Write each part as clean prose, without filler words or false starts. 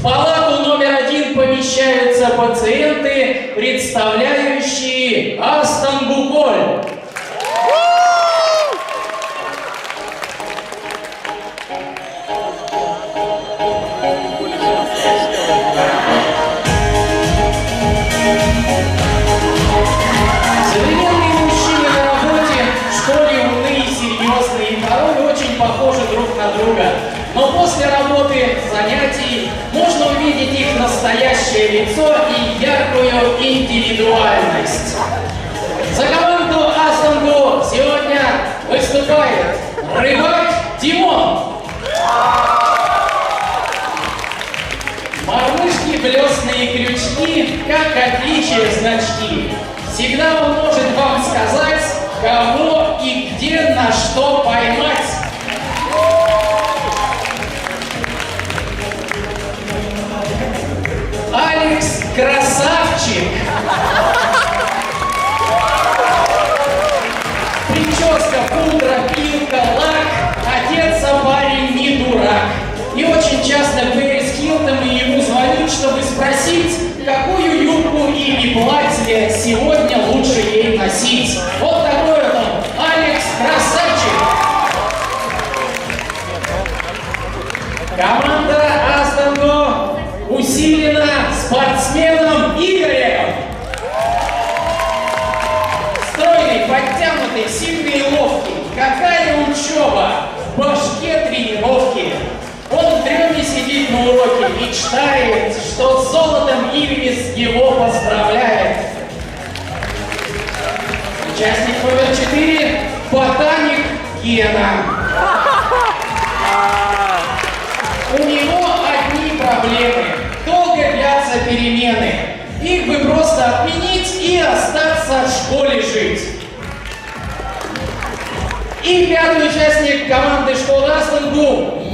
В палату номер 1 помещаются пациенты, представляющие Астон Буколь. Современные мужчины на работе, в школе умные, серьезные и порой очень похожи друг на друга. Но после работы, занятий, можно увидеть их настоящее лицо и яркую индивидуальность. За команду Астон сегодня выступает рыбак Димон. Мормышки, блесны и крючки, как отличие значки. Всегда он может вам сказать, кого и где на что поймать. Алекс красавчик. Прическа, пудра, пилка, лак. Одеться парень не дурак. И очень часто Пэрис Хилтон ему звонит, чтобы спросить, какую юбку или платье сегодня лучше ей носить. Вот такой вот он, Алекс красавчик. Команда Астон усилена спортсменом Игорем. Стройный, подтянутый, сильный и ловкий. Какая учеба! В башке тренировки. Он в дреме сидит на уроке, мечтает, что с золотом Ильвис его поздравляет. Участник номер 4 – ботаник Гена. У него одни проблемы. Долго длятся перемены. Их бы просто отменить и остаться в школе жить. И пятый участник команды школы Астон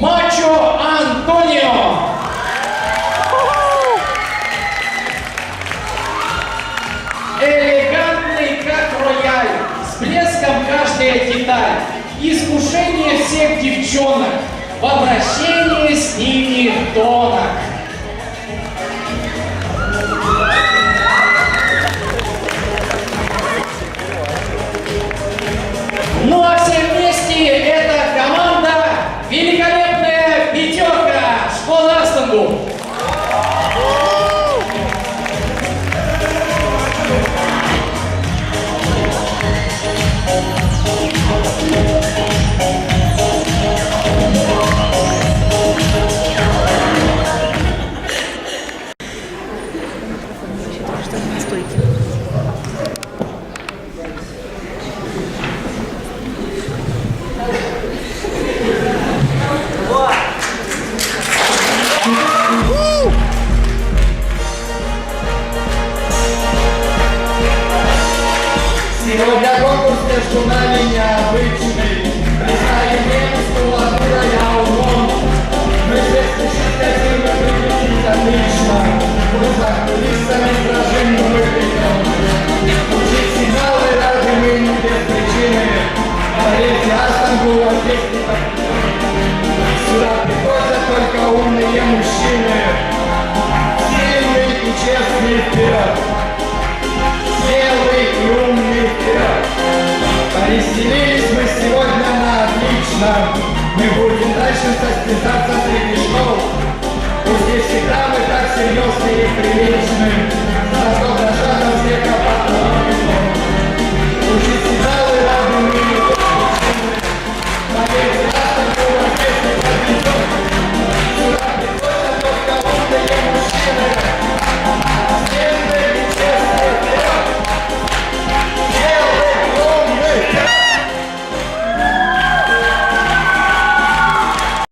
Мачо Антонио. Элегантный как рояль, с блеском каждая деталь. Искушение всех девчонок, в обращении с ними тонок. Ну а все вместе это команда великолепная пятерка школы Астон. Сегодня конкурс между нами необычный. Признаем мускулатура, я умом. Мы здесь решить хотим выглядеть отлично. За кулисами сражений выглядим. Учить сигналы ради мы не без причины. Поверьте, Астон здесь не победит. Сюда приходят только умные мужчины. Сильные и честные вперед. Смелый и умный вперед. Повеселились мы сегодня на отлично. Мы будем дальше состязаться.